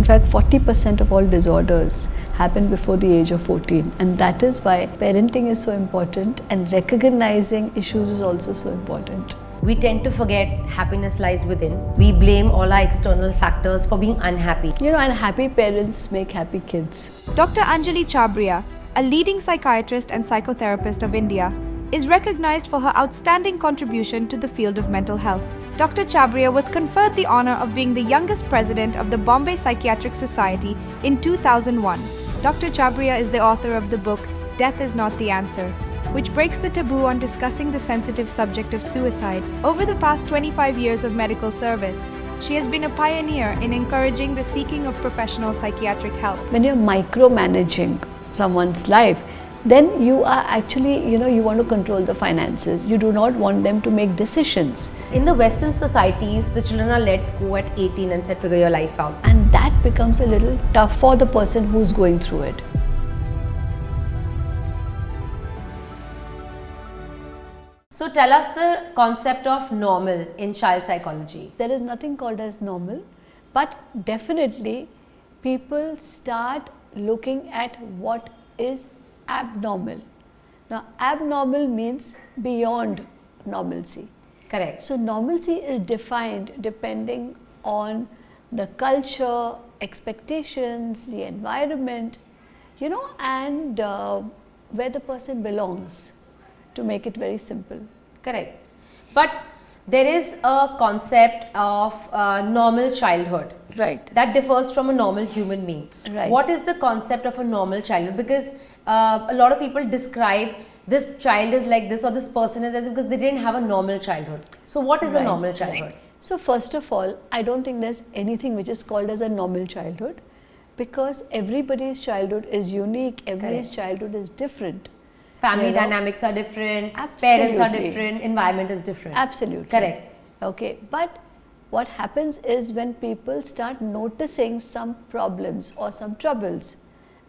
fact, 40% of all disorders happen before the age of 14, and that is why parenting is so important, and recognizing issues is also so important. We tend to forget happiness lies within. We blame all our external factors for being unhappy. And happy parents make happy kids. Dr. Anjali Chhabria, a leading psychiatrist and psychotherapist of India, is recognized for her outstanding contribution to the field of mental health. Dr. Chhabria was conferred the honor of being the youngest president of the Bombay Psychiatric Society in 2001. Dr. Chhabria is the author of the book Death is Not the Answer, which breaks the taboo on discussing the sensitive subject of suicide. Over the past 25 years of medical service, she has been a pioneer in encouraging the seeking of professional psychiatric help. When you're micromanaging someone's life, then you are actually, you want to control the finances. You do not want them to make decisions. In the Western societies, the children are let go at 18 and said, figure your life out. And that becomes a little tough for the person who's going through it. So tell us the concept of normal in child psychology. There is nothing called as normal, but definitely people start looking at what is abnormal. Now, abnormal means beyond normalcy. Correct. So, normalcy is defined depending on the culture, expectations, the environment, and where the person belongs, to make it very simple. Correct. But there is a concept of normal childhood. Right. That differs from a normal human being. Right. What is the concept of a normal childhood? Because a lot of people describe this child is like this or this person is like this because they didn't have a normal childhood. So what is a normal childhood? Right. So first of all, I don't think there's anything which is called as a normal childhood, because everybody's childhood is unique, everybody's childhood is different. Family dynamics are different, Absolutely. Parents are different, environment is different. Absolutely. Correct. Okay, but what happens is when people start noticing some problems or some troubles,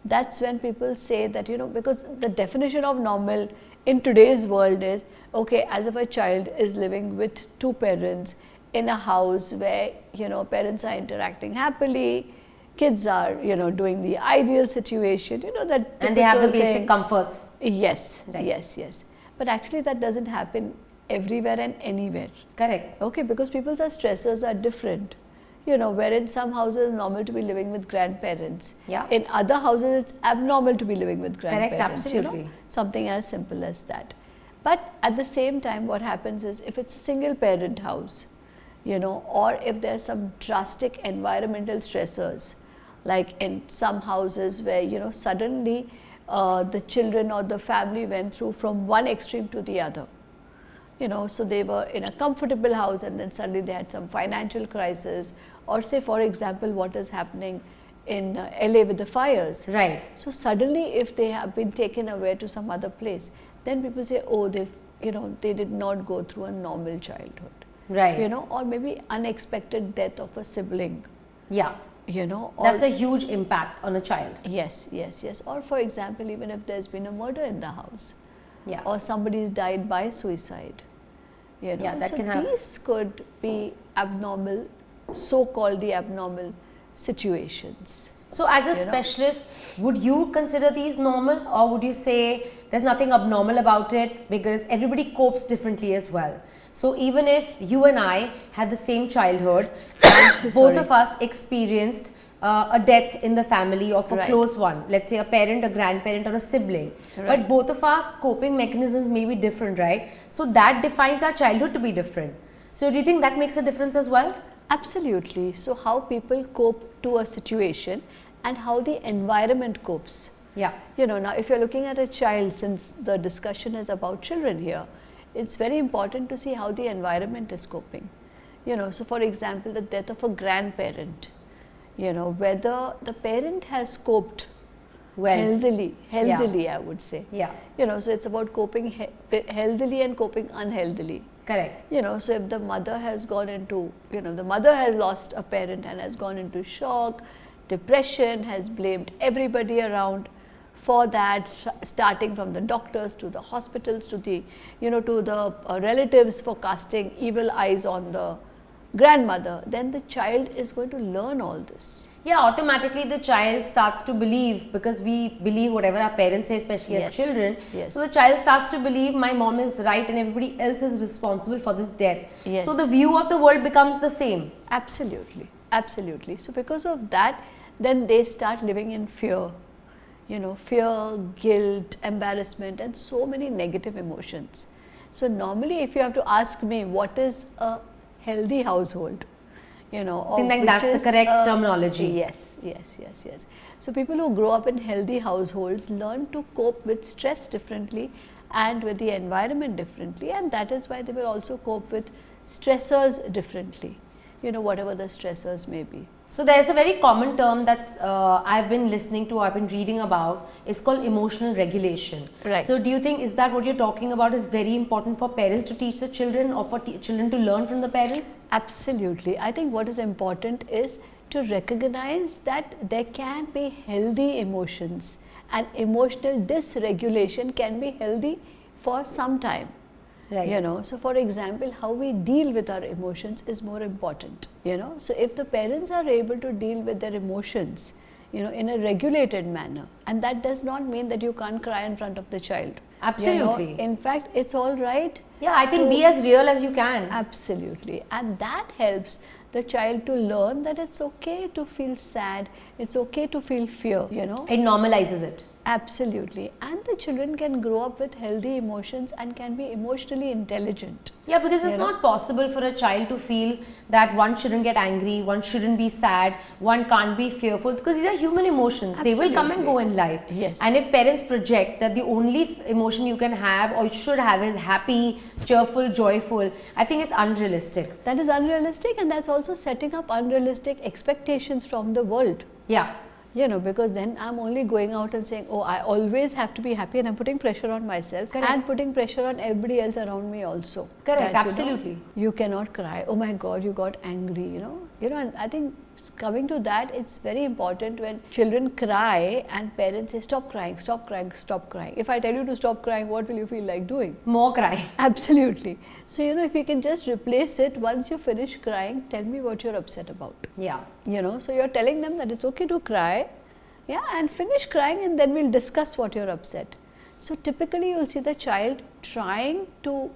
that's when people say that, because the definition of normal in today's world is, okay, as if a child is living with two parents in a house where, parents are interacting happily, kids are, doing the ideal situation, that and they have the typical basic thing. Comforts. Yes, Right. yes. But actually that doesn't happen everywhere and anywhere. Correct. Okay, because people's stressors are different. Where in some houses it's normal to be living with grandparents. Yeah. In other houses it's abnormal to be living with grandparents. Correct, absolutely. Something as simple as that. But at the same time, what happens is if it's a single parent house, or if there's some drastic environmental stressors, like in some houses where, suddenly the children or the family went through from one extreme to the other. So they were in a comfortable house and then suddenly they had some financial crisis, or say for example what is happening in LA with the fires. Right. So suddenly if they have been taken away to some other place, then people say, oh, they did not go through a normal childhood. Right. Or maybe unexpected death of a sibling. Yeah. Or That's a huge impact on a child. Yes. Or for example, even if there's been a murder in the house. Yeah. Or somebody's died by suicide. Yeah, that so can have. these could be abnormal, so-called the abnormal situations. So as a specialist, would you consider these normal, or would you say there's nothing abnormal about it because everybody copes differently as well? So even if you and I had the same childhood and both of us experienced a death in the family of a close one, let's say a parent, a grandparent or a sibling, but both of our coping mechanisms may be different, right? So that defines our childhood to be different. So do you think that makes a difference as well? Absolutely. So how people cope to a situation and how the environment copes. Yeah. Now if you're looking at a child, since the discussion is about children here, it's very important to see how the environment is coping. So for example, the death of a grandparent, whether the parent has coped healthily, I would say. Yeah. So it's about coping healthily and coping unhealthily. Correct. So if the mother has gone into, the mother has lost a parent and has gone into shock, depression, has blamed everybody around for that, starting from the doctors to the hospitals to the, to the relatives for casting evil eyes on grandmother, then the child is going to learn all this. Yeah, automatically the child starts to believe, because we believe whatever our parents say, especially as Yes. children. Yes. So the child starts to believe my mom is right and everybody else is responsible for this death. Yes. So the view of the world becomes the same. Absolutely, absolutely. So because of that, then they start living in fear, fear, guilt, embarrassment, and so many negative emotions. So normally, if you have to ask me what is a healthy household, I think that's the correct terminology. Yes. So people who grow up in healthy households learn to cope with stress differently and with the environment differently, and that is why they will also cope with stressors differently, whatever the stressors may be. So there's a very common term that's I've been listening to, I've been reading about. It's called emotional regulation. Right. So do you think is that what you're talking about is very important for parents to teach the children, or for children to learn from the parents? Absolutely. I think what is important is to recognize that there can be healthy emotions, and emotional dysregulation can be healthy for some time. Right. So for example, how we deal with our emotions is more important. So if the parents are able to deal with their emotions, in a regulated manner, and that does not mean that you can't cry in front of the child. Absolutely. In fact, it's all right. Yeah, I think be as real as you can. Absolutely. And that helps the child to learn that it's okay to feel sad, it's okay to feel fear, It normalizes it. Absolutely. And the children can grow up with healthy emotions and can be emotionally intelligent. Yeah, because it's not possible for a child to feel that one shouldn't get angry, one shouldn't be sad, one can't be fearful, because these are human emotions. Absolutely. They will come and go in life. Yes. And if parents project that the only emotion you can have or you should have is happy, cheerful, joyful, I think it's unrealistic. That is unrealistic, and that's also setting up unrealistic expectations from the world. Yeah. Because then I'm only going out and saying, oh, I always have to be happy, and I'm putting pressure on myself. Correct. And putting pressure on everybody else around me also. Correct, That, absolutely. You cannot cry. Oh my God, you got angry, and I think coming to that, it's very important when children cry and parents say, stop crying, stop crying, stop crying. If I tell you to stop crying, what will you feel like doing? More crying. Absolutely. So, if you can just replace it, once you finish crying, tell me what you're upset about. Yeah. So you're telling them that it's okay to cry, and finish crying, and then we'll discuss what you're upset. So typically you'll see the child trying to,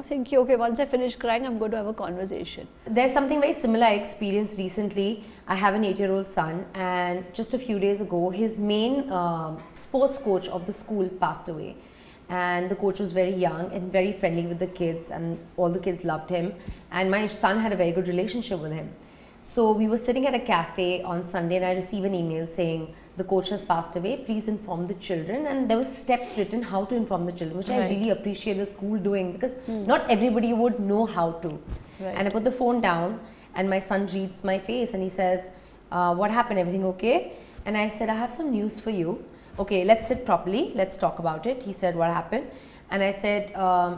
think, okay, once I finish crying, I'm going to have a conversation. There's something very similar I experienced recently. I have an 8-year-old son, and just a few days ago, his main sports coach of the school passed away. And the coach was very young and very friendly with the kids, and all the kids loved him. And my son had a very good relationship with him. So we were sitting at a cafe on Sunday, and I received an email saying the coach has passed away, please inform the children. And there were steps written how to inform the children, which I really appreciate the school doing, because not everybody would know how to. Right. And I put the phone down, and my son reads my face and he says, what happened, everything okay? And I said, I have some news for you. Okay, let's sit properly, let's talk about it. He said, what happened? And I said,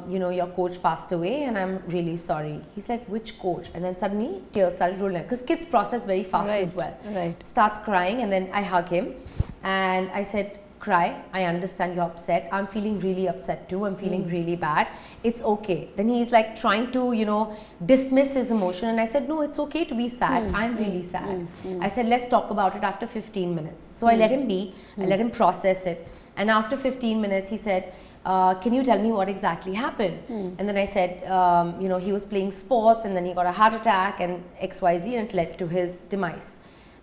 your coach passed away and I'm really sorry. He's like, which coach? And then suddenly tears started rolling, because kids process very fast as well. Right. Starts crying, and then I hug him and I said, cry, I understand you're upset. I'm feeling really upset too. I'm feeling really bad. It's okay. Then he's like trying to, dismiss his emotion. And I said, no, it's okay to be sad. I'm really sad. I said, let's talk about it after 15 minutes. So I let him be, I let him process it. And after 15 minutes, he said, can you tell me what exactly happened? And then I said, he was playing sports and then he got a heart attack and XYZ, and it led to his demise.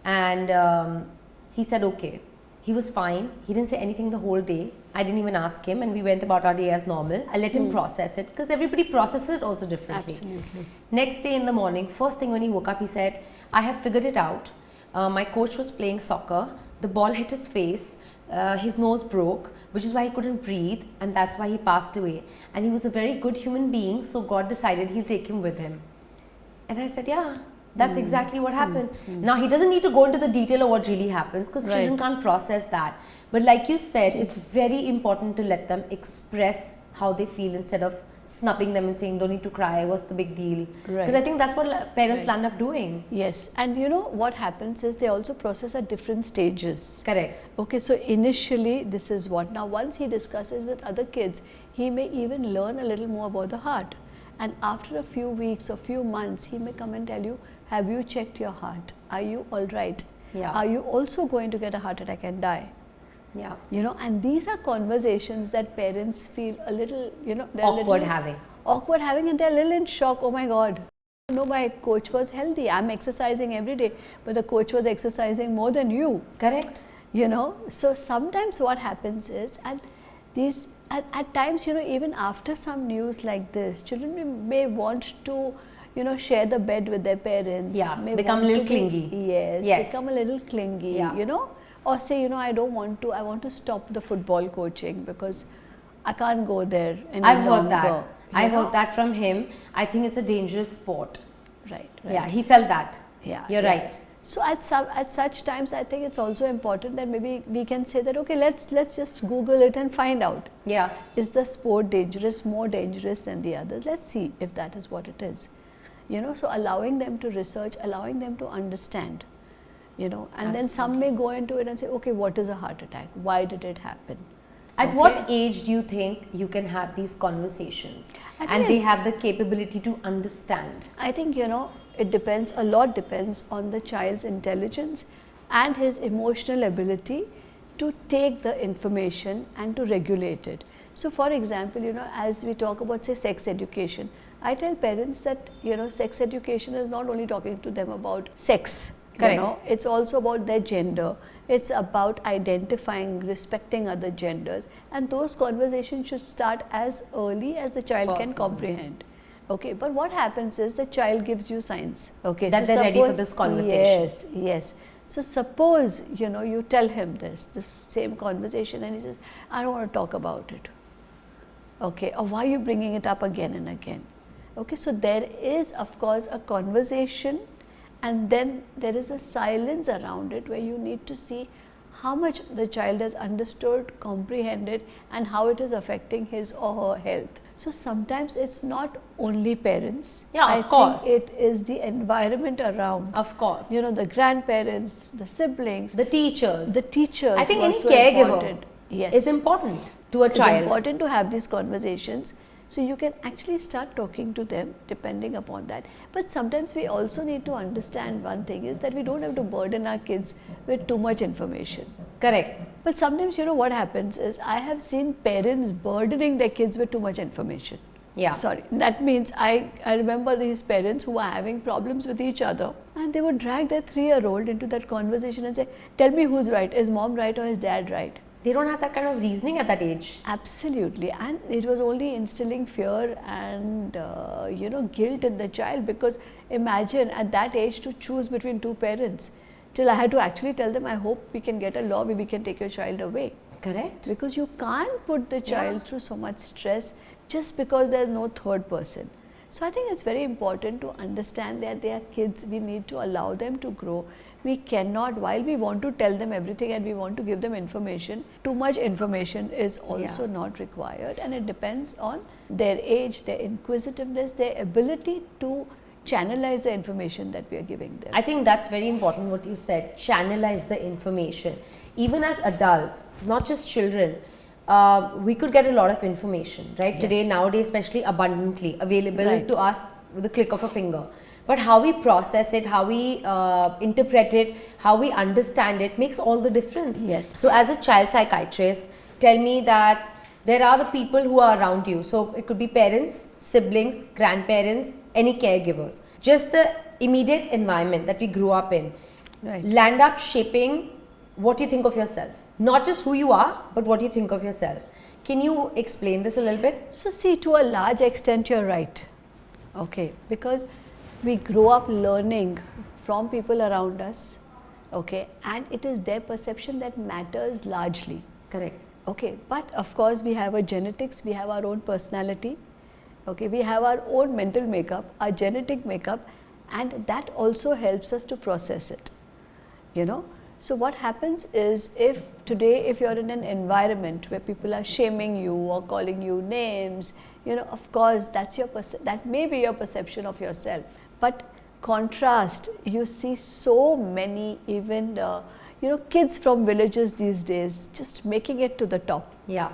And he said, okay. He was fine. He didn't say anything the whole day. I didn't even ask him, and we went about our day as normal. I let him process it, because everybody processes it also differently. Absolutely. Next day in the morning, first thing when he woke up, he said, I have figured it out. My coach was playing soccer. The ball hit his face. His nose broke, which is why he couldn't breathe, and that's why he passed away. And he was a very good human being, so God decided he'll take him with him. And I said, yeah, that's exactly what happened. Now, he doesn't need to go into the detail of what really happens, because children can't process that. But like you said, it's very important to let them express how they feel instead of snubbing them and saying, don't need to cry, what's the big deal? Because I think that's what parents land up doing. Yes, and what happens is they also process at different stages. Correct. Okay, so initially this is what. Now once he discusses with other kids, he may even learn a little more about the heart. And after a few weeks or few months, he may come and tell you, have you checked your heart? Are you all right? Yeah. Are you also going to get a heart attack and die? Yeah. You know, and these are conversations that parents feel a little, you know, they're Awkward having. Awkward having, and they're a little in shock. Oh my God. No, my coach was healthy. I'm exercising every day, but the coach was exercising more than you. Correct. You know, so sometimes what happens is, and these at times, you know, even after some news like this, children may want to, you know, share the bed with their parents. Yeah, may become a want little to be- clingy. Yes, become a little clingy. Yeah. You know, or say, you know, I want to stop the football coaching because I can't go there any I've heard longer. that. I You know? heard that from him. I think it's a dangerous sport. Right. Yeah, he felt that. Yeah, You're yeah. right. So at such times, I think it's also important that maybe we can say that, okay, let's just Google it and find out. Yeah. Is the sport dangerous, more dangerous than the others? Let's see if that is what it is. You know, so allowing them to research, allowing them to understand, you know, and then some may go into it and say, okay, what is a heart attack? Why did it happen? At Okay. what age do you think you can have these conversations I think and they have the capability to understand? I think, you know, it depends, a lot depends on the child's intelligence and his emotional ability to take the information and to regulate it. So for example, you know, as we talk about, say, sex education, I tell parents that, you know, sex education is not only talking to them about sex. Correct. You know, it's also about their gender. It's about identifying, respecting other genders, and those conversations should start as early as the child can Possible. comprehend. Okay, but what happens is the child gives you signs. Okay, That they're ready for this conversation. Yes, yes. So suppose, you know, you tell him this same conversation, and he says, I don't want to talk about it. Okay, or why are you bringing it up again and again? Okay, so there is, of course, a conversation, and then there is a silence around it where you need to see how much the child has understood, comprehended, and how it is affecting his or her health. So sometimes it's not only parents. Yeah, I of course. think it is the environment around. Of course. You know, the grandparents, the siblings, the teachers. the teachers. I think who are any so caregiver important. Yes. is important to a It's child. important to have these conversations, so you can actually start talking to them depending upon that. But sometimes we also need to understand one thing is that we don't have to burden our kids with too much information. Correct. But sometimes, you know, what happens is I have seen parents burdening their kids with too much information. Yeah. Sorry, that means I remember these parents who are having problems with each other, and they would drag their 3-year-old into that conversation and say, tell me who's right, is mom right or is dad right? They don't have that kind of reasoning at that age. Absolutely, and it was only instilling fear and you know, guilt in the child, because imagine at that age to choose between two parents, till I had to actually tell them, I hope we can get a law where we can take your child away, Correct. because you can't put the child through so much stress just because there is no third person. So I think it's very important to understand that they are kids, we need to allow them to grow. We cannot, while we want to tell them everything and we want to give them information, too much information is also not required, and it depends on their age, their inquisitiveness, their ability to channelize the information that we are giving them. I think that's very important what you said, channelize the information. Even as adults, not just children, we could get a lot of information, right? Yes. Today, nowadays, especially abundantly available Right. to us with the click of a finger. But how we process it, how we interpret it, how we understand it makes all the difference. Yes. So as a child psychiatrist, tell me that there are the people who are around you. So it could be parents, siblings, grandparents, any caregivers. Just the immediate environment that we grew up in Right. land up shaping what you think of yourself. Not just who you are, but what you think of yourself. Can you explain this a little bit? So see, to a large extent you're right, okay, because we grow up learning from people around us, okay, and it is their perception that matters largely, Correct. okay, but of course we have our genetics, we have our own personality, okay, we have our own mental makeup, our genetic makeup, and that also helps us to process it, you know. So what happens is, if today if you're in an environment where people are shaming you or calling you names, you know, of course that's your that may be your perception of yourself. But contrast, you see so many even you know, kids from villages these days just making it to the top. Yeah.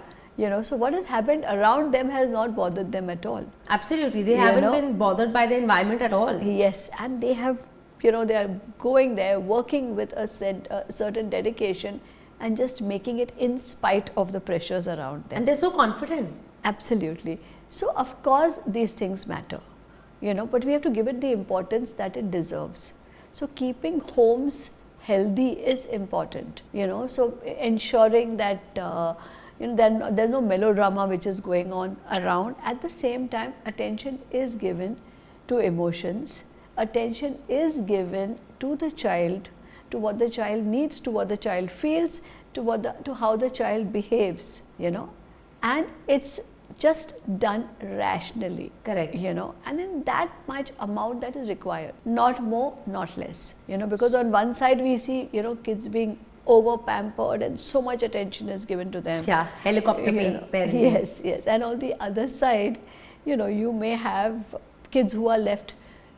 So what has happened around them has not bothered them at all. Absolutely, they haven't been bothered by the environment at all. Yes, and they have, they are going there, working with a certain dedication and just making it in spite of the pressures around them. And they're so confident. Absolutely. So of course these things matter, but we have to give it the importance that it deserves. So keeping homes healthy is important, so ensuring that there's no melodrama which is going on around. At the same time, attention is given to emotions, attention is given to the child, to what the child needs, to what the child feels, to how the child behaves, and it's just done rationally. Correct. And in that much amount that is required, not more, not less, because on one side we see, kids being over pampered and so much attention is given to them. Yeah, helicopter parenting. Yes. And on the other side, you may have kids who are left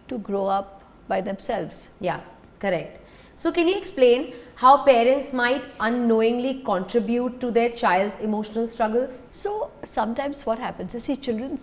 to grow up by themselves. Yeah, correct. So can you explain how parents might unknowingly contribute to their child's emotional struggles? So sometimes what happens is, see, children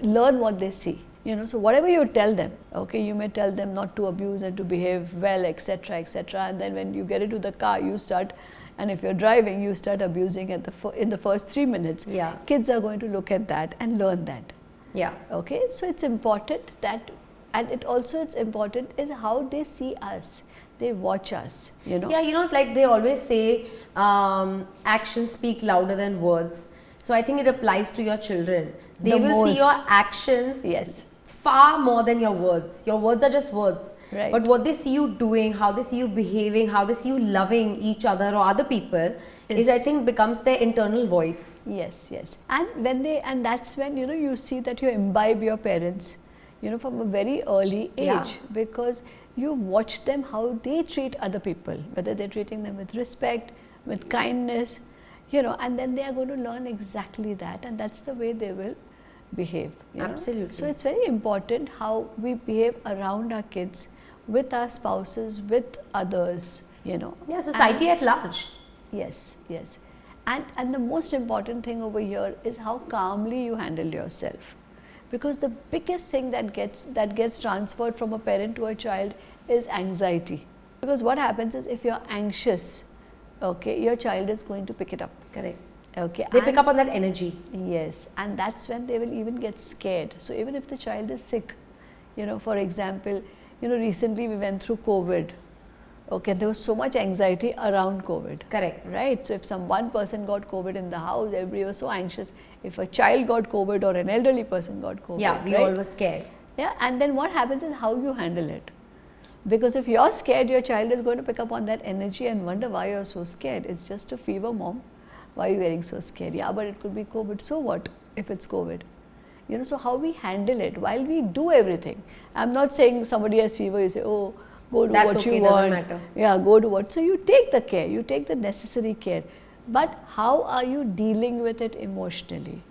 learn what they see. So whatever you tell them, okay, you may tell them not to abuse and to behave well, etc., etc. And then when you get into the car, you start, and if you're driving, you start abusing in the first 3 minutes. Yeah. Kids are going to look at that and learn that. Yeah. Okay, so it's important that, and it's important is how they see us. They watch us, Yeah, like they always say, actions speak louder than words. So I think it applies to your children. They will see your actions. Yes. Far more than your words. Your words are just words. Right. But what they see you doing, how they see you behaving, how they see you loving each other or other people is I think becomes their internal voice. Yes. And that's when, you see that you imbibe your parents, from a very early age, because you watch them how they treat other people, whether they're treating them with respect, with kindness, and then they are going to learn exactly that, and that's the way they will behave. Absolutely. So it's very important how we behave around our kids, with our spouses, with others, Yeah, society at large. Yes. And the most important thing over here is how calmly you handle yourself. Because the biggest thing that gets transferred from a parent to a child is anxiety. Because what happens is, if you're anxious, okay, your child is going to pick it up. Correct. Okay. They pick up on that energy. Yes, and that's when they will even get scared. So even if the child is sick, for example, recently we went through COVID. Okay, there was so much anxiety around COVID. Correct. Right? So if one person got COVID in the house, everybody was so anxious. If a child got COVID or an elderly person got COVID, yeah, we all were scared. Yeah, and then what happens is how you handle it. Because if you're scared, your child is going to pick up on that energy and wonder why you're so scared. It's just a fever, mom. Why are you getting so scared? Yeah, but it could be COVID. So what if it's COVID? So how we handle it while we do everything. I'm not saying somebody has fever, you say, oh, go do what you want. Doesn't matter. Yeah, go do what. So you take the care, you take the necessary care. But how are you dealing with it emotionally?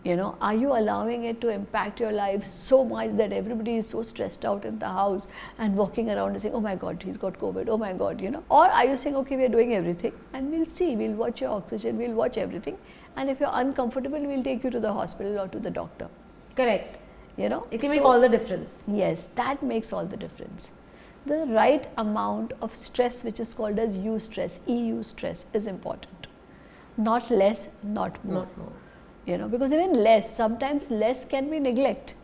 Are you allowing it to impact your life so much that everybody is so stressed out in the house and walking around and saying, oh my God, he's got COVID, oh my God, Or are you saying, okay, we're doing everything and we'll see, we'll watch your oxygen, we'll watch everything. And if you're uncomfortable, we'll take you to the hospital or to the doctor. Correct. It can make all the difference. Yes, that makes all the difference. The right amount of stress, which is called as eustress, EU stress, is important. Not less, not more. Not more. Because even sometimes less can be neglect.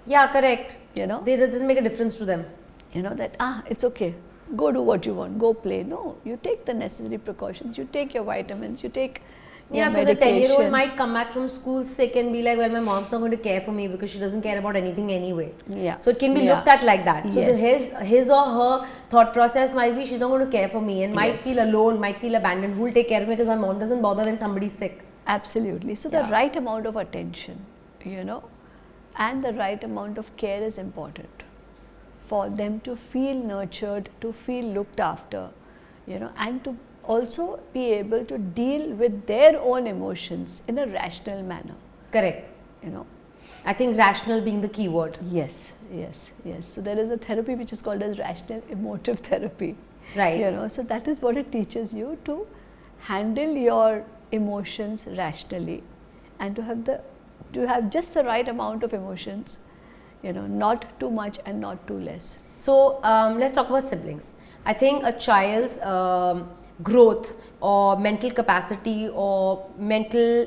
Yeah, correct. It doesn't make a difference to them. That, it's okay. Go do what you want, go play. No, you take the necessary precautions, you take your vitamins, you take your medication. Because a 10-year-old might come back from school sick and be like, well, my mom's not going to care for me because she doesn't care about anything anyway. Yeah. So it can be looked at like that. So yes. his or her thought process might be, she's not going to care for me and might feel alone, might feel abandoned. Who will take care of me because my mom doesn't bother when somebody's sick. Absolutely. So the right amount of attention, and the right amount of care is important for them to feel nurtured, to feel looked after, and to also be able to deal with their own emotions in a rational manner. Correct. I think rational being the key word. Yes. So there is a therapy which is called as rational emotive therapy. Right. So that is what it teaches you to handle your emotions rationally, and to have just the right amount of emotions, not too much and not too less. So let's talk about siblings. I think a child's growth or mental capacity or mental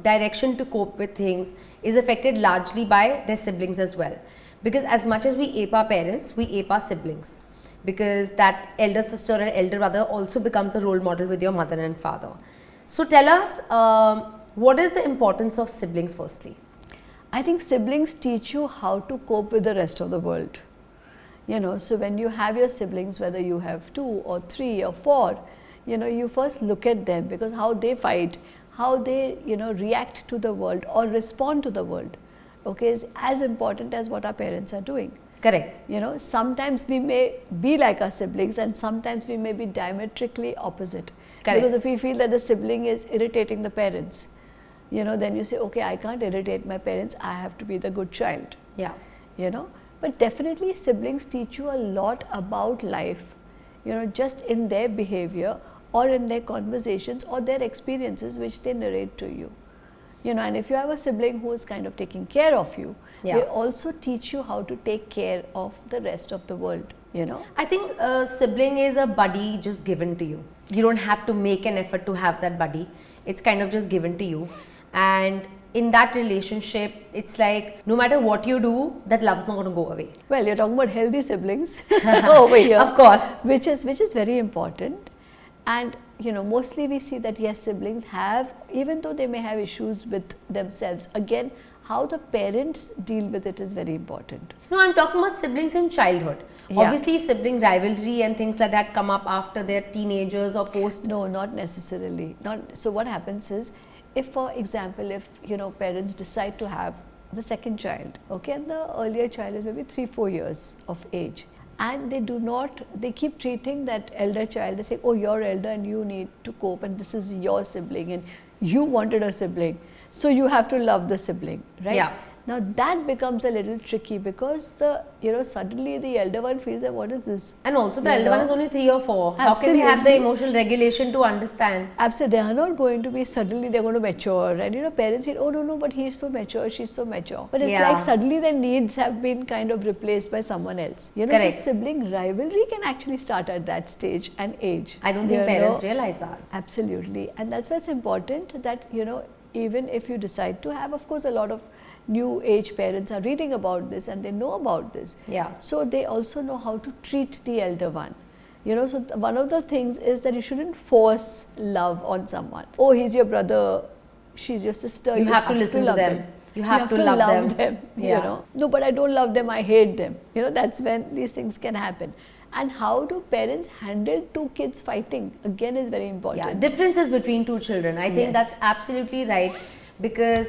direction to cope with things is affected largely by their siblings as well. Because as much as we ape our parents, we ape our siblings. Because that elder sister or elder brother also becomes a role model with your mother and father. So tell us, what is the importance of siblings firstly? I think siblings teach you how to cope with the rest of the world. So when you have your siblings, whether you have 2 or 3 or 4, you first look at them, because how they fight, how they, react to the world or respond to the world, okay, is as important as what our parents are doing. Correct. Sometimes we may be like our siblings and sometimes we may be diametrically opposite. Correct. Because if we feel that the sibling is irritating the parents, then you say, okay, I can't irritate my parents, I have to be the good child. Yeah. But definitely siblings teach you a lot about life, just in their behavior or in their conversations or their experiences which they narrate to you. And if you have a sibling who is kind of taking care of you, yeah, they also teach you how to take care of the rest of the world, I think a sibling is a buddy just given to you. You don't have to make an effort to have that buddy. It's kind of just given to you. And in that relationship, it's like no matter what you do, that love's not going to go away. Well, you're talking about healthy siblings over here. Of course. Which is very important. And mostly we see that yes, siblings have, even though they may have issues with themselves, again, how the parents deal with it is very important. No, I'm talking about siblings in childhood. Yeah. Obviously, sibling rivalry and things like that come up after they're teenagers or post. No, not necessarily. So what happens is, if for example, if parents decide to have the second child, okay, and the earlier child is maybe 3-4 years of age, and they keep treating that elder child, they say, oh, you're elder and you need to cope, and this is your sibling and you wanted a sibling, so you have to love the sibling, right? Yeah. Now that becomes a little tricky, because suddenly the elder one feels that what is this? And also the elder one is only 3 or 4. How can they have the emotional regulation to understand? Absolutely, they are not going to be, suddenly they're going to mature, and parents feel, oh no, but he's so mature, she's so mature. But it's like suddenly their needs have been kind of replaced by someone else. Correct. So sibling rivalry can actually start at that stage and age. I don't think parents realize that. Absolutely, and that's why it's important that, even if you decide to have, of course, a lot of new age parents are reading about this and they know about this. Yeah. So they also know how to treat the elder one. So one of the things is that you shouldn't force love on someone. Oh, he's your brother, she's your sister. You have to listen to them. You have to love them. Yeah. No, but I don't love them, I hate them. That's when these things can happen. And how do parents handle 2 kids fighting, again, is very important. Yeah, differences between 2 children. I think that's absolutely right. Because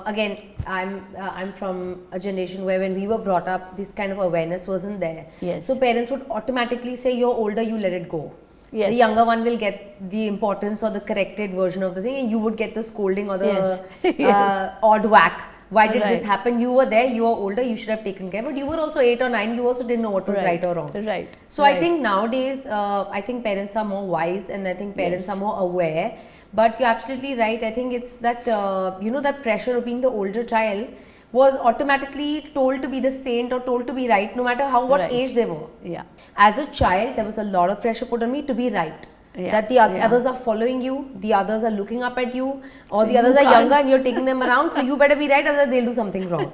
again, I'm from a generation where when we were brought up, this kind of awareness wasn't there. Yes. So parents would automatically say, you're older, you let it go. Yes. The younger one will get the importance or the corrected version of the thing, and you would get the scolding or the odd whack. Why did this happen? You were there, you were older, you should have taken care. But you were also 8 or 9, you also didn't know what was right or wrong. Right. So I think nowadays, I think parents are more wise, and I think parents are more aware. But you're absolutely right. I think it's that, that pressure of being the older child was automatically told to be the saint or told to be right, no matter what age they were. Yeah. As a child, there was a lot of pressure put on me to be right. Yeah. That the others are following you, the others are looking up at you, or the others are younger and you're taking them around, so you better be right, otherwise they'll do something wrong.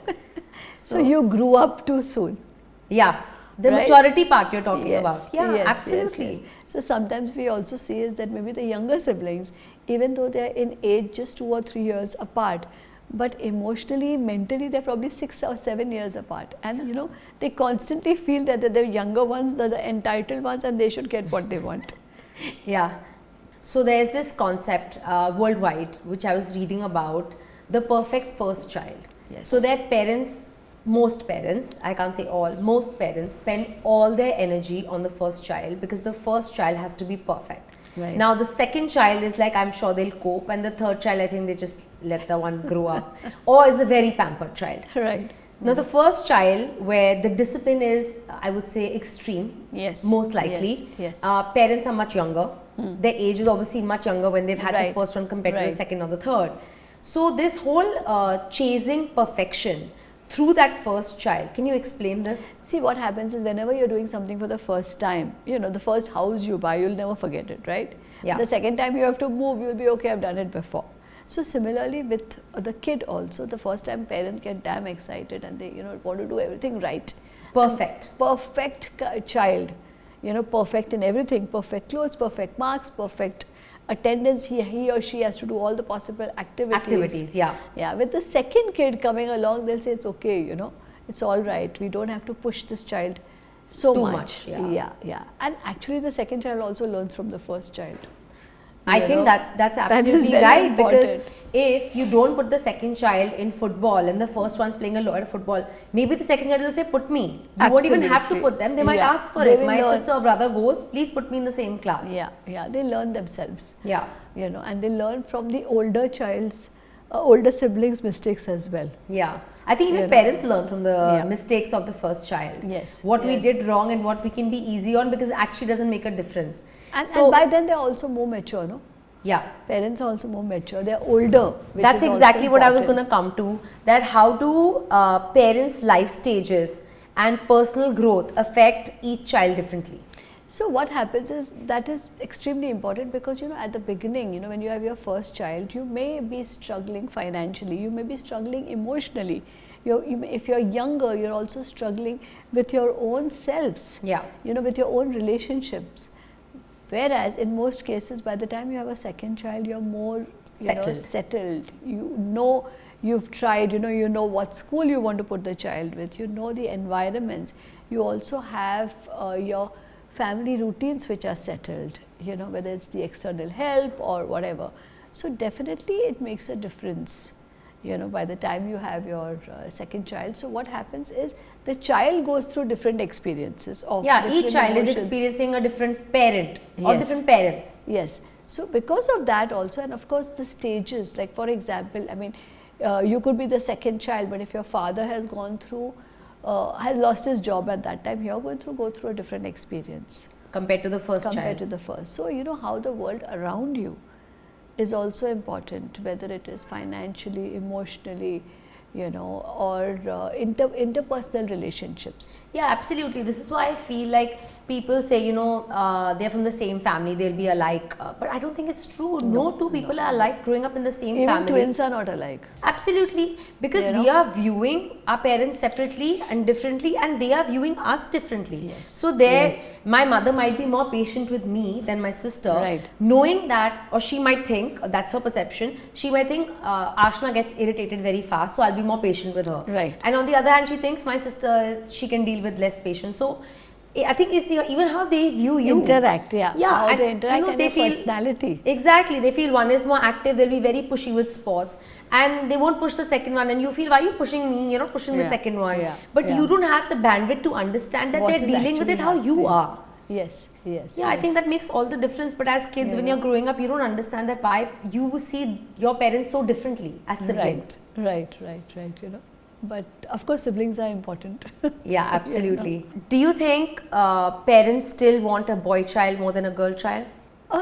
So you grew up too soon. Yeah. The maturity part you're talking about. Yeah, yes, absolutely. Yes. So sometimes we also see is that maybe the younger siblings, even though they're in age just 2 or 3 years apart, but emotionally, mentally, they're probably 6 or 7 years apart. And they constantly feel that they're the younger ones, they're the entitled ones, and they should get what they want. Yeah. So there's this concept worldwide, which I was reading about, the perfect first child. Yes. So their parents, most parents, I can't say all, most parents spend all their energy on the first child because the first child has to be perfect. Right. Now the second child is like, I'm sure they'll cope, and the third child, I think they just let the one grow up, or is a very pampered child. Right. Now, the first child where the discipline is, I would say, extreme, Yes. most likely. Yes. Parents are much younger. Their age is obviously much younger when they've had the Right. first one compared to the Right. second or the third. So, this whole chasing perfection through that first child, can you explain this? See, what happens is whenever you're doing something for the first time, the first house you buy, you'll never forget it, right? Yeah. The second time you have to move, you'll be okay, I've done it before. So similarly with the kid also, the first time parents get damn excited and they, want to do everything right. Perfect. Perfect child, perfect in everything, perfect clothes, perfect marks, perfect attendance. He or she has to do all the possible activities. Yeah. Yeah, with the second kid coming along, they'll say it's okay, it's all right. We don't have to push this child so Too much. much, Yeah. And actually the second child also learns from the first child. I think that's That is absolutely very right, important. because if you don't put the second child in football and the first one's playing a lot of football, maybe the second child will say, put me. You won't even have to Absolutely. put them. They might Yeah. ask for They it. will My learn. sister or brother goes, please put me in the same class. Yeah, they learn themselves. Yeah. And they learn from the older siblings' mistakes as well. Yeah. I think even You know. parents learn from the Yeah. mistakes of the first child. Yes, What we yes. did wrong and what we can be easy on, because it actually doesn't make a difference. And So, by then they're also more mature, no? yeah. Parents are also more mature. They're older. Which That's is also exactly what I was important. going to come to, that how do parents' life stages and personal growth affect each child differently? So what happens is that is extremely important because at the beginning, when you have your first child, you may be struggling financially, you may be struggling emotionally. If you're younger, you're also struggling with your own selves. Yeah. With your own relationships. Whereas in most cases, by the time you have a second child, you're more settled. You've tried. You know what school you want to put the child with. You know the environments. You also have your family routines which are settled, whether it's the external help or whatever. So definitely it makes a difference, by the time you have your second child. So what happens is the child goes through different experiences of Yeah, different each child is emotions. experiencing a different parent or Yes. different parents. Yes. So because of that also, and of course the stages, like for example, you could be the second child, but if your father has gone through, has lost his job at that time, you're going to go through a different experience Compared to the first compared child. to the first. So how the world around you is also important, whether it is financially, emotionally, or interpersonal relationships. Yeah, absolutely. This is why I feel like people say, they're from the same family, they'll be alike. But I don't think it's true. No two people are alike growing up in the same Even family. twins are not alike. Absolutely. Because we are viewing our parents separately and differently, and they are viewing us differently. Yes. So my mother might be more patient with me than my sister. Right. Knowing that, or she might think, that's her perception, she might think Ashna gets irritated very fast, so I'll be more patient with her. Right. And on the other hand, she thinks my sister, she can deal with less patience. So I think it's even how they view you. Interact, yeah. How and, they interact and they your feel, personality. Exactly. They feel one is more active, they'll be very pushy with sports, and they won't push the second one, and you feel, why are you pushing me? You're not pushing the Yeah, second one. yeah, But yeah. you don't have the bandwidth to understand that What they're is dealing with actually it how you happening. are. Yes. Yeah, I think that makes all the difference. But as kids, when you're growing up, you don't understand that why you see your parents so differently as siblings. Right. But of course, siblings are important. Yeah, absolutely. Do you think parents still want a boy child more than a girl child?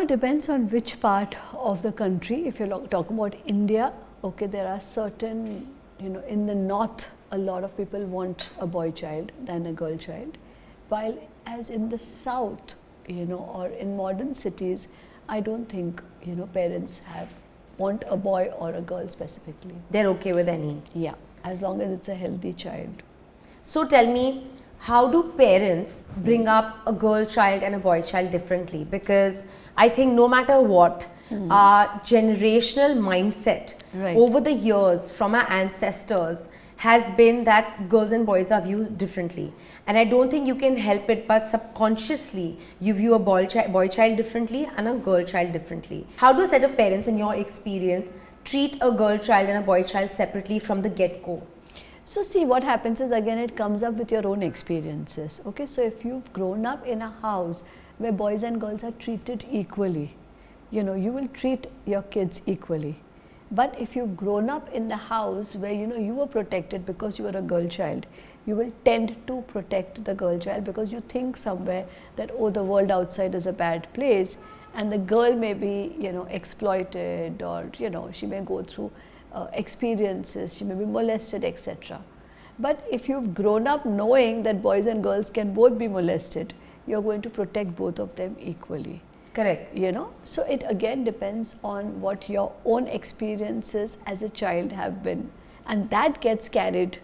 Depends on which part of the country. If you're talking about India, okay, there are certain, in the north, a lot of people want a boy child than a girl child. While as in the south, or in modern cities, I don't think, parents want a boy or a girl specifically. They're okay with any. Yeah, as long as it's a healthy child. So tell me, how do parents bring up a girl child and a boy child differently? Because I think no matter what, our generational mindset Right. over the years from our ancestors has been that girls and boys are viewed differently. And I don't think you can help it, but subconsciously you view a boy child differently and a girl child differently. How do a set of parents, in your experience, treat a girl child and a boy child separately from the get-go? So see, what happens is, again, it comes up with your own experiences. Okay, so if you've grown up in a house where boys and girls are treated equally, you will treat your kids equally. But if you've grown up in the house where you were protected because you were a girl child, you will tend to protect the girl child because you think somewhere that, oh, the world outside is a bad place, and the girl may be exploited, or she may go through experiences, she may be molested, etc. But if you've grown up knowing that boys and girls can both be molested, you're going to protect both of them equally. Correct. So it again depends on what your own experiences as a child have been, and that gets carried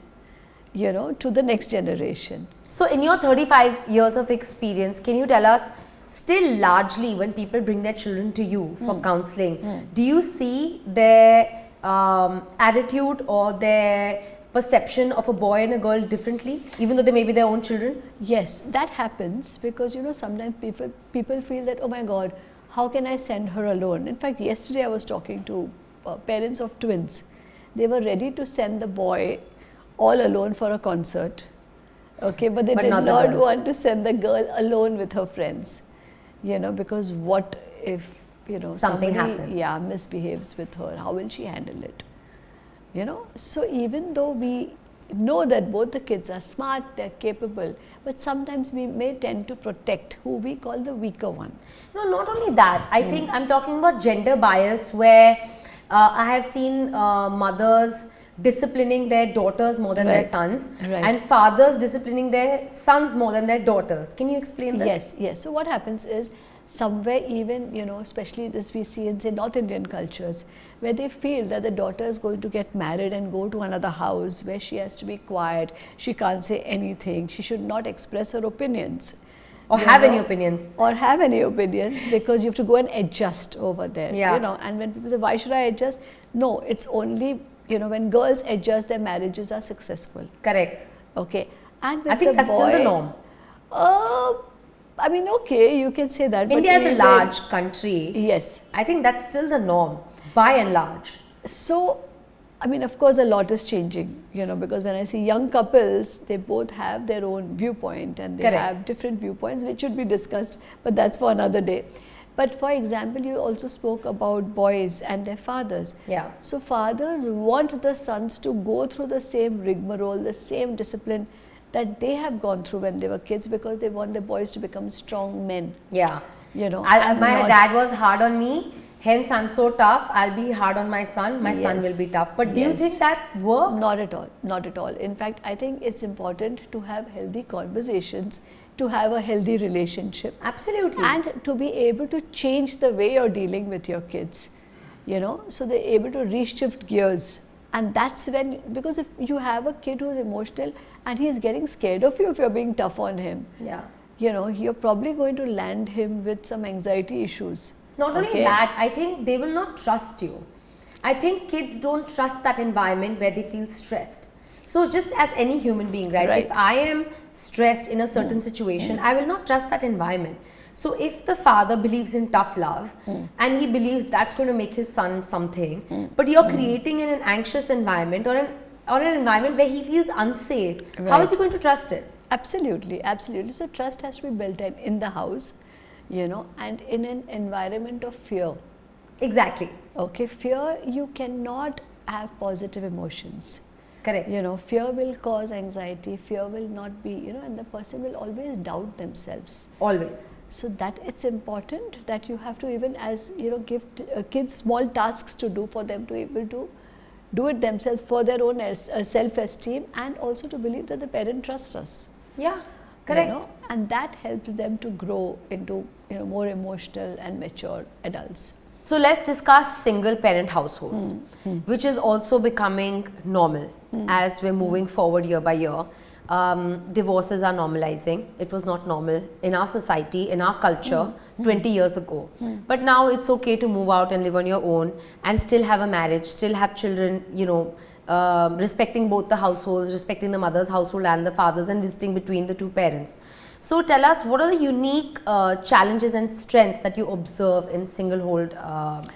to the next generation. So in your 35 years of experience, can you tell us, still largely when people bring their children to you for counseling, do you see their attitude or their perception of a boy and a girl differently, even though they may be their own children? Yes, that happens because sometimes people feel that, oh my God, how can I send her alone? In fact, yesterday I was talking to parents of twins. They were ready to send the boy all alone for a concert, okay, but they did not want to send the girl alone with her friends, because what if something somebody happens, misbehaves with her? How will she handle it? So even though we know that both the kids are smart, they're capable, but sometimes we may tend to protect who we call the weaker one. No, not only that, I think I'm talking about gender bias, where I have seen mothers disciplining their daughters more than their sons, and fathers disciplining their sons more than their daughters. Can you explain this? Yes. So what happens is, somewhere even, especially this we see in, say, North Indian cultures, where they feel that the daughter is going to get married and go to another house where she has to be quiet, she can't say anything, she should not express her opinions. Or have any opinions. Or have any opinions, because you have to go and adjust over there. Yeah. And when people say, why should I adjust? No, it's only, when girls adjust, their marriages are successful. Correct. Okay. And with I think the that's boy, still the norm. I mean, okay, you can say that. India is a large country. Yes. I think that's still the norm, by and large. So, I mean, of course, a lot is changing, because when I see young couples, they both have their own viewpoint, and they have different viewpoints, which should be discussed, but that's for another day. But for example, you also spoke about boys and their fathers. Yeah. So fathers want the sons to go through the same rigmarole, the same discipline that they have gone through when they were kids, because they want their boys to become strong men. Yeah. My dad was hard on me, hence I'm so tough, I'll be hard on my son will be tough. But do you think that works? Not at all, not at all. In fact, I think it's important to have healthy conversations, to have a healthy relationship. Absolutely. And to be able to change the way you're dealing with your kids, so they're able to reshift gears. And that's when, because if you have a kid who's emotional and he's getting scared of you if you're being tough on him, you're probably going to land him with some anxiety issues. Not only that, I think they will not trust you. I think kids don't trust that environment where they feel stressed. So just as any human being, right? If I am stressed in a certain situation, I will not trust that environment. So if the father believes in tough love and he believes that's going to make his son something, but you're creating in an anxious environment or an environment where he feels unsafe, how is he going to trust it? Absolutely, absolutely. So trust has to be built in the house, and in an environment of fear. Exactly. Okay, fear, you cannot have positive emotions. Correct. Fear will cause anxiety, fear will not be, and the person will always doubt themselves. Always. So that it's important that you have to, even as give kids small tasks to do, for them to be able to do it themselves for their own self-esteem, and also to believe that the parent trusts us. Yeah, correct. And that helps them to grow into more emotional and mature adults. So let's discuss single parent households, which is also becoming normal as we're moving forward year by year. Divorces are normalizing. It was not normal in our society, in our culture 20 years ago. But now it's okay to move out and live on your own and still have a marriage, still have children, respecting both the households, respecting the mother's household and the father's, and visiting between the two parents. So tell us, what are the unique challenges and strengths that you observe in single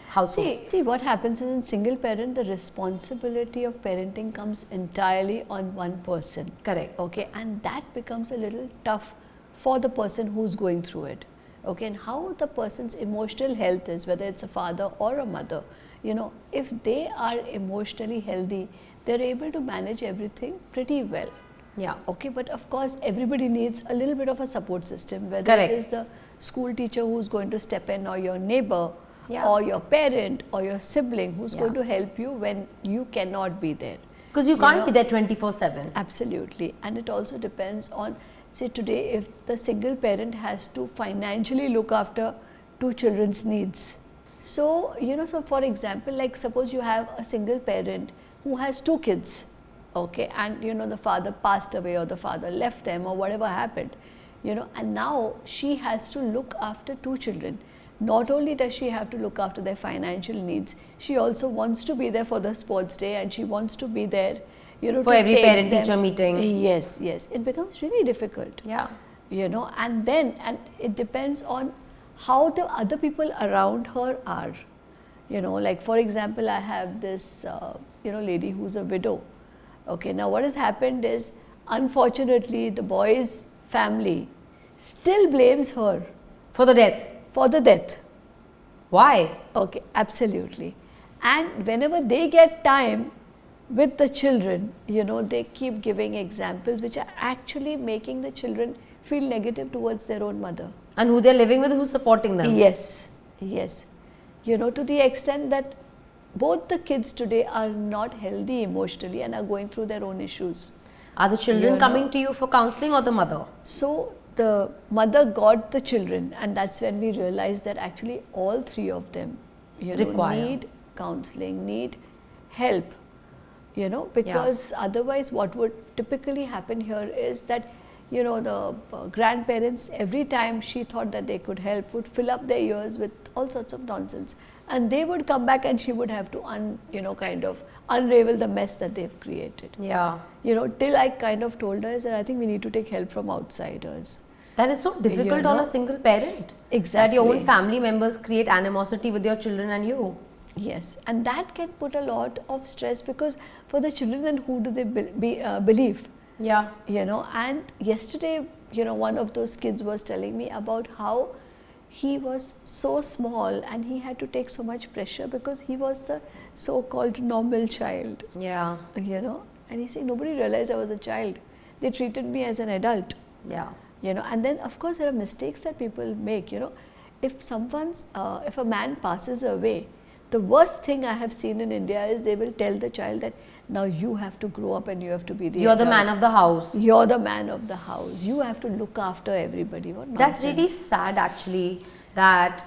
households? See, what happens is, in single parent, the responsibility of parenting comes entirely on one person. Correct. Okay, and that becomes a little tough for the person who's going through it. Okay, and how the person's emotional health is, whether it's a father or a mother, you know, if they are emotionally healthy, they're able to manage everything pretty well. Yeah. Okay, but of course everybody needs a little bit of a support system, whether Correct. it is the school teacher who's going to step in, or your neighbor, Yeah. or your parent, or your sibling who's Yeah. going to help you when you cannot be there. Because you can't know, be there 24/7. Absolutely. And it also depends on, say today, if the single parent has to financially look after two children's needs. So, you know, so for example, like suppose you have a single parent who has two kids, okay, and you know, the father passed away or the father left them or whatever happened, you know, and now she has to look after two children. Not only does she have to look after their financial needs, she also wants to be there for the sports day, and she wants to be there, you know, For to every take parent-teacher them. meeting. Yes, yes. It becomes really difficult. Yeah. You know, and it depends on how the other people around her are. You know, like for example, I have this, you know, lady who's a widow. Okay, now what has happened is, unfortunately, the boy's family still blames her For the death. for the death. Why? Okay, absolutely. And whenever they get time with the children, you know, they keep giving examples which are actually making the children feel negative towards their own mother. And who they're living with, who's supporting them. Yes, yes. You know, to the extent that both the kids today are not healthy emotionally and are going through their own issues. Are the children You coming know. to you for counseling or the mother? So the mother got the children, and that's when we realized that actually all three of them, you know, Require. need counseling, need help, you know, because otherwise what would typically happen here is that, you know, the grandparents, every time she thought that they could help, would fill up their ears with all sorts of nonsense, and they would come back and she would have to kind of unravel the mess that they've created. Yeah. You know, till I kind of told her that I think we need to take help from outsiders. That is so difficult on know. a single parent. Exactly. That your own family members create animosity with your children and you. Yes, and that can put a lot of stress, because for the children, then who do they believe? Yeah. You know, and yesterday, you know, one of those kids was telling me about how he was so small and he had to take so much pressure because he was the so-called normal child, Yeah. you know, and he said nobody realized I was a child. They treated me as an adult. Yeah. You know, and then of course there are mistakes that people make. You know, if if a man passes away, the worst thing I have seen in India is they will tell the child that now you have to grow up and you have to be the You're the adult. man of the house. You're the man of the house. You have to look after everybody. What That's nonsense. really sad actually, that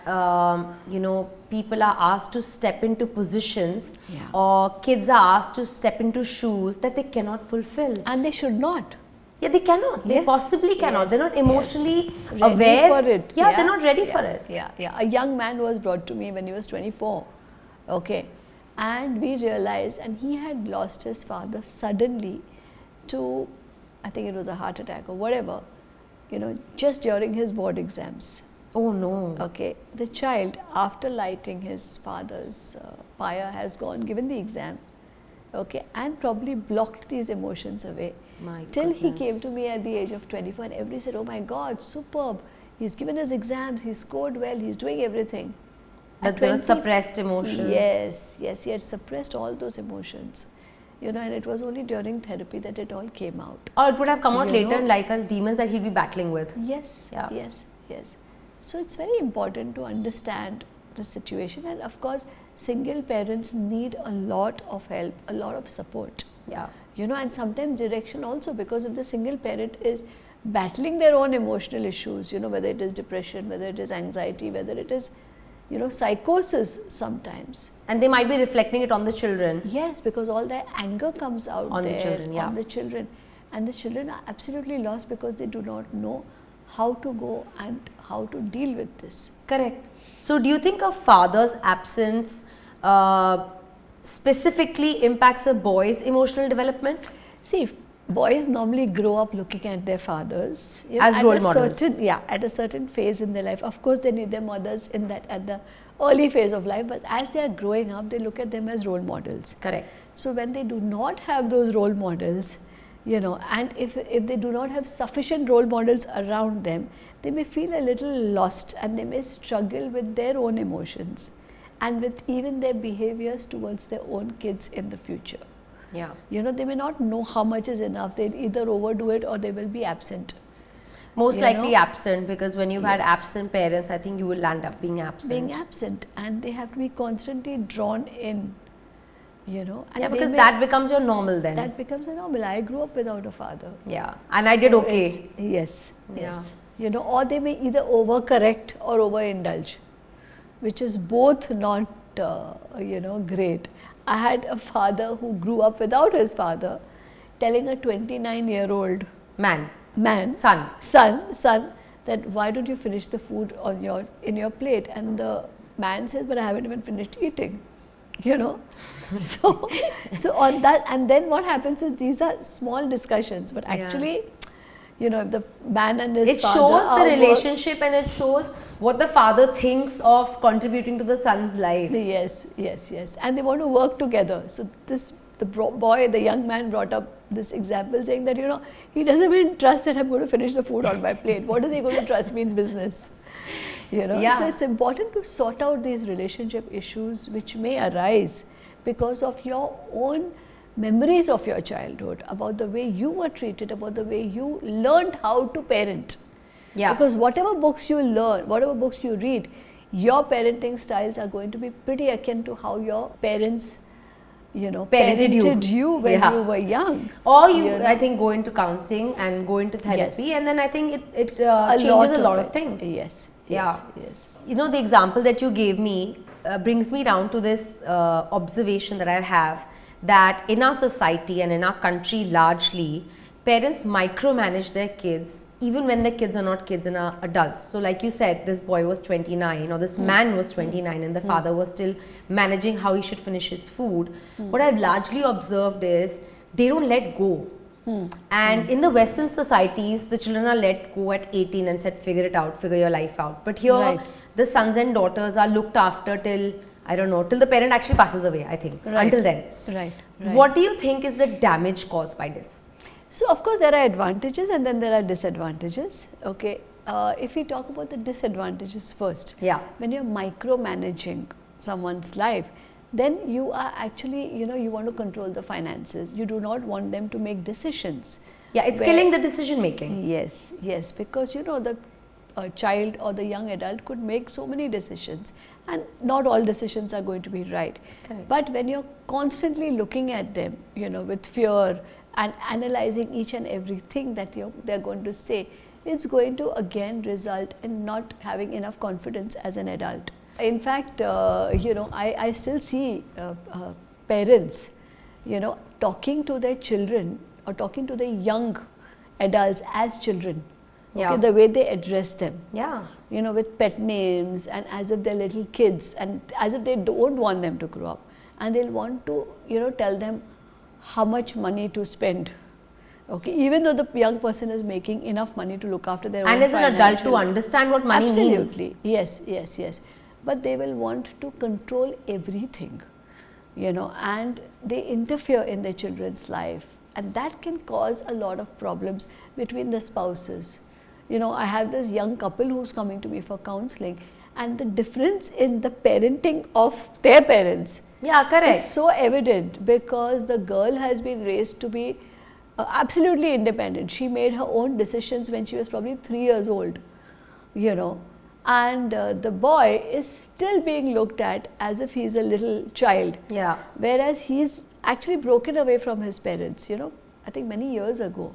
you know, people are asked to step into positions, Yeah. or kids are asked to step into shoes that they cannot fulfill. And they should not. Yeah, they cannot. They Yes, possibly cannot. yes, They're not emotionally Ready aware. for it. Yeah, they're not ready yeah, for it. Yeah, yeah. A young man was brought to me when he was 24. Okay. And we realized, and he had lost his father suddenly to, I think it was a heart attack or whatever, you know, just during his board exams. Oh no. Okay. The child, after lighting his father's pyre, has gone, given the exam, okay, and probably blocked these emotions away. My Till he goodness. came to me at the age of 24, and everybody said, oh my God, superb. He's given his exams, he scored well, he's doing everything. But At there were 20 suppressed emotions. Yes, yes, he had suppressed all those emotions. You know, and it was only during therapy that it all came out. Or it would have come out You later know. in life as demons that he'd be battling with. Yes, Yeah. yes, yes. So it's very important to understand the situation, and of course, single parents need a lot of help, a lot of support. Yeah. You know, and sometimes direction also, because if the single parent is battling their own emotional issues, you know, whether it is depression, whether it is anxiety, whether it is, you know, psychosis sometimes. And they might be reflecting it on the children. Yes, because all their anger comes out On the there children, yeah. on the children. And the children are absolutely lost because they do not know how to go and how to deal with this. Correct. So do you think a father's absence specifically impacts a boy's emotional development? See, boys normally grow up looking at their fathers, you As at role a models. at a certain phase in their life. Of course, they need their mothers in that at the early phase of life, but as they are growing up, they look at them as role models. Correct. So when they do not have those role models, you know, and if they do not have sufficient role models around them, they may feel a little lost and they may struggle with their own emotions. and with even their behaviors towards their own kids in the future. Yeah. You know, they may not know how much is enough. They'll either overdo it or they will be absent. Most You likely know? absent, because when you've had Yes. absent parents, I think you will end up being absent. Being absent, and they have to be constantly drawn in, you know. And Yeah, they because may- that becomes your normal then. that becomes a normal. I grew up without a father. Yeah, and I did So okay. it's- Yes, Yeah. yes. You know, or they may either overcorrect or overindulge, which is both not, you know, great. I had a father who grew up without his father, telling a 29-year-old Man, man, son. son, that why don't you finish the food on in your plate? And the man says, but I haven't even finished eating. You know, so on that, and then what happens is these are small discussions, but actually, you know, if the man and his It father shows are the relationship, and it shows what the father thinks of contributing to the son's life. Yes, yes, yes, and they want to work together. So the young man brought up this example saying that, you know, he doesn't even trust that I'm going to finish the food on my plate. What is he going to trust me in business? You know, Yeah. so it's important to sort out these relationship issues which may arise because of your own memories of your childhood, about the way you were treated, about the way you learned how to parent. Yeah. Because whatever books you learn, whatever books you read, your parenting styles are going to be pretty akin to how your parents, you know, Parented you when Yeah. you were young. Or you, know. I think, go into counseling and go into therapy, Yes. and then I think it changes a lot of it. things. Yes. Yeah. Yes. Yes. You know, the example that you gave me brings me down to this observation that I have, that in our society and in our country largely, parents micromanage their kids even when their kids are not kids and are adults. So like you said, this boy was 29 or this man was 29 and the father was still managing how he should finish his food. What I've largely observed is they don't let go. And in the Western societies, the children are let go at 18 and said, figure it out, figure your life out. But here, Right. the sons and daughters are looked after till, I don't know, till the parent actually passes away, I think. Right. Until then. Right. What do you think is the damage caused by this? So of course there are advantages and then there are disadvantages. Okay, if we talk about the disadvantages first, Yeah. when you're micromanaging someone's life, then you are actually, you know, you want to control the finances. You do not want them to make decisions. Yeah, it's Where- killing the decision making. Yes, yes, because you know the child or the young adult could make so many decisions, and not all decisions are going to be right. Correct. But when you're constantly looking at them, you know, with fear and analyzing each and everything that they're going to say, it's going to again result in not having enough confidence as an adult. In fact, you know, I still see parents, you know, talking to their children or talking to the young adults as children. Okay, Yeah. the way they address them, Yeah. you know, with pet names and as if they're little kids and as if they don't want them to grow up, and they'll want to, you know, tell them how much money to spend. Okay, even though the young person is making enough money to look after their own And as an adult financial- to understand what money means. Absolutely, yes, yes, yes. But they will want to control everything, you know, and they interfere in their children's life, and that can cause a lot of problems between the spouses. You know, I have this young couple who's coming to me for counseling, and the difference in the parenting of their parents Yeah, correct. is so evident because the girl has been raised to be absolutely independent. She made her own decisions when she was probably 3 years old, you know, and the boy is still being looked at as if he's a little child, Yeah. whereas he's actually broken away from his parents, you know, I think many years ago,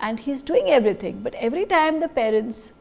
and he's doing everything. But every time the parents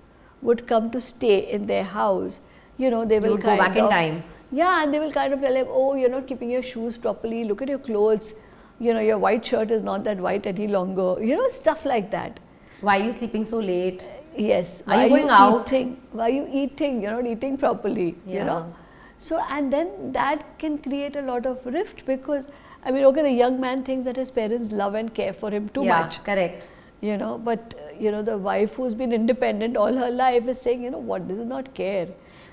would come to stay in their house, you know, they You will would go kind back in of- time. Yeah, and they will kind of tell him, oh, you're not keeping your shoes properly, look at your clothes, you know, your white shirt is not that white any longer, you know, stuff like that. Why are you sleeping so late? Yes. Are you going out? Why are you eating? You're not eating properly, you Yeah. know. So, and then that can create a lot of rift because, I mean, okay, the young man thinks that his parents love and care for him too Yeah, much, correct. you know, but, you know, the wife who's been independent all her life is saying, you know, what, this is not care.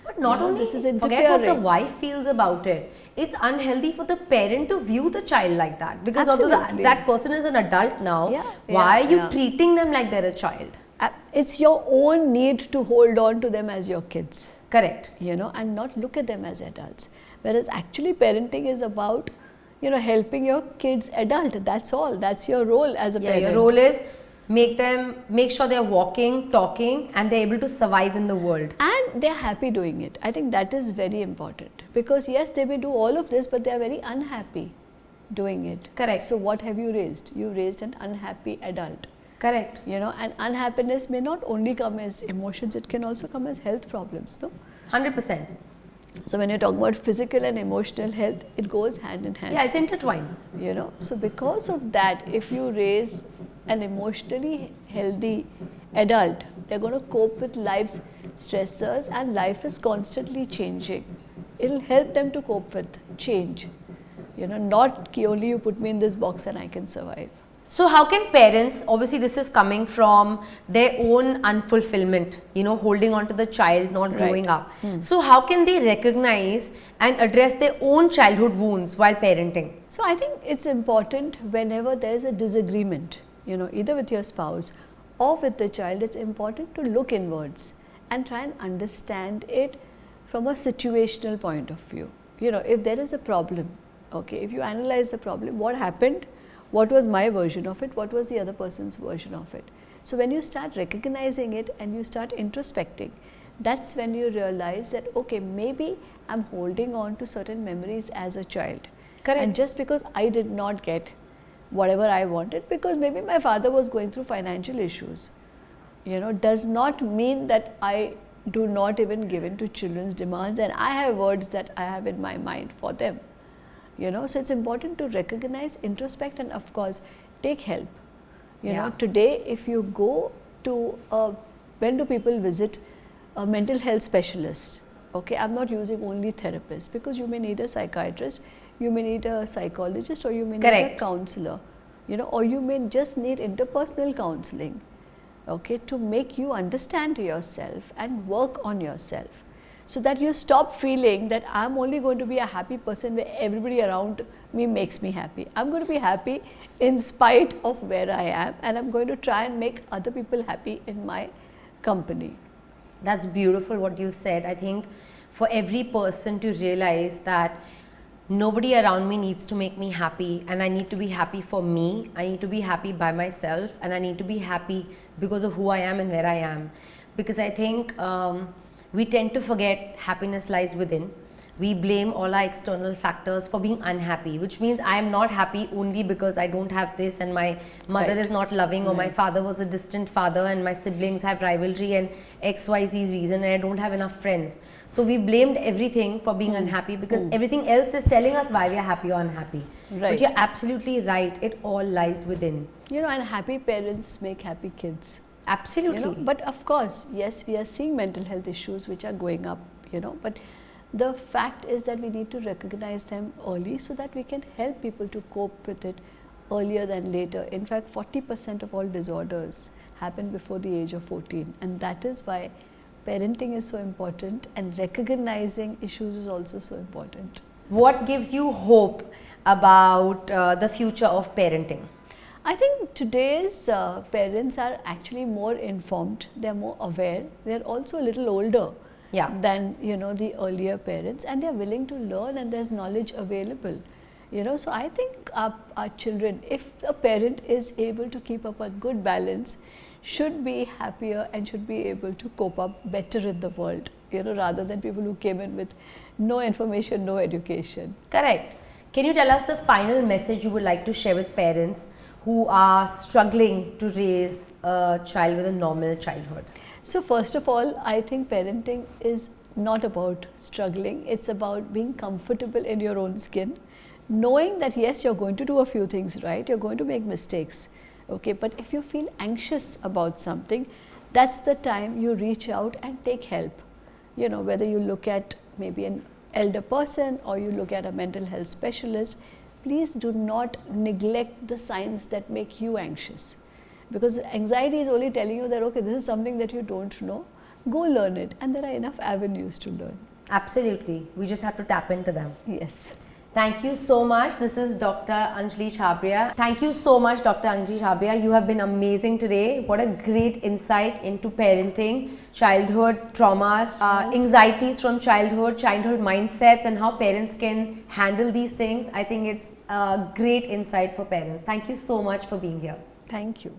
But not You know, only this is forget what the interfering. wife feels about it. It's unhealthy for the parent to view the child like that, because although Absolutely. that person is an adult now, Yeah, why yeah, are you yeah. treating them like they're a child? It's your own need to hold on to them as your kids. Correct. And not look at them as adults. Whereas actually parenting is about, helping your kids adult. That's all. That's your role as a parent. Your role is make sure they're walking, talking, and they're able to survive in the world. And they're happy doing it. I think that is very important, because yes, they may do all of this, but they are very unhappy doing it. Correct. So what have you raised? You raised an unhappy adult. Correct. And unhappiness may not only come as emotions, it can also come as health problems, no? 100%. So when you're talking about physical and emotional health, it goes hand in hand. Yeah, it's intertwined. So because of that, if you raise an emotionally healthy adult, they're going to cope with life's stressors, and life is constantly changing. It'll help them to cope with change. Not only you put me in this box and I can survive. So how can parents, obviously this is coming from their own unfulfillment, holding on to the child not growing up. So how can they recognize and address their own childhood wounds while parenting? So I think it's important whenever there's a disagreement, either with your spouse or with the child, it's important to look inwards and try and understand it from a situational point of view. If there is a problem, okay, if you analyze the problem, what happened? What was my version of it? What was the other person's version of it? So when you start recognizing it and you start introspecting, that's when you realize that, okay, maybe I'm holding on to certain memories as a child. Correct. And just because I did not get whatever I wanted, because maybe my father was going through financial issues, does not mean that I do not even give in to children's demands, and I have words that I have in my mind for them. So it's important to recognize, introspect, and of course take help. Today if you go to when do people visit a mental health specialist? Okay, I'm not using only therapists, because you may need a psychiatrist, you may need a psychologist, or you may need a counselor, or you may just need interpersonal counseling, okay, to make you understand yourself and work on yourself. So that you stop feeling that I'm only going to be a happy person where everybody around me makes me happy. I'm going to be happy in spite of where I am, and I'm going to try and make other people happy in my company. That's beautiful what you said. I think for every person to realize that nobody around me needs to make me happy, and I need to be happy for me. I need to be happy by myself, and I need to be happy because of who I am and where I am. Because I think we tend to forget happiness lies within. We blame all our external factors for being unhappy, which means I am not happy only because I don't have this, and my mother is not loving, or my father was a distant father, and my siblings have rivalry and XYZ reason, and I don't have enough friends. So we blamed everything for being unhappy, because everything else is telling us why we are happy or unhappy. Right. But you're absolutely right, it all lies within. And happy parents make happy kids. Absolutely. But of course, yes, we are seeing mental health issues which are going up, but the fact is that we need to recognize them early so that we can help people to cope with it earlier than later. In fact, 40% of all disorders happen before the age of 14, and that is why parenting is so important, and recognizing issues is also so important. What gives you hope about the future of parenting? I think today's parents are actually more informed, they're more aware, they're also a little older than the earlier parents, and they're willing to learn, and there's knowledge available. So I think our children, if a parent is able to keep up a good balance, should be happier and should be able to cope up better in the world, rather than people who came in with no information, no education. Correct. Can you tell us the final message you would like to share with parents who are struggling to raise a child with a normal childhood? So first of all, I think parenting is not about struggling, it's about being comfortable in your own skin, knowing that yes, you're going to do a few things right, you're going to make mistakes, okay, but if you feel anxious about something, that's the time you reach out and take help. Whether you look at maybe an elder person or you look at a mental health specialist, please do not neglect the signs that make you anxious, because anxiety is only telling you that okay, this is something that you don't know, go learn it, and there are enough avenues to learn. Absolutely, we just have to tap into them. Yes. Thank you so much. This is Dr. Anjali Chhabria. Thank you so much, Dr. Anjali Chhabria. You have been amazing today. What a great insight into parenting, childhood traumas, anxieties from childhood mindsets, and how parents can handle these things. I think it's a great insight for parents. Thank you so much for being here. Thank you.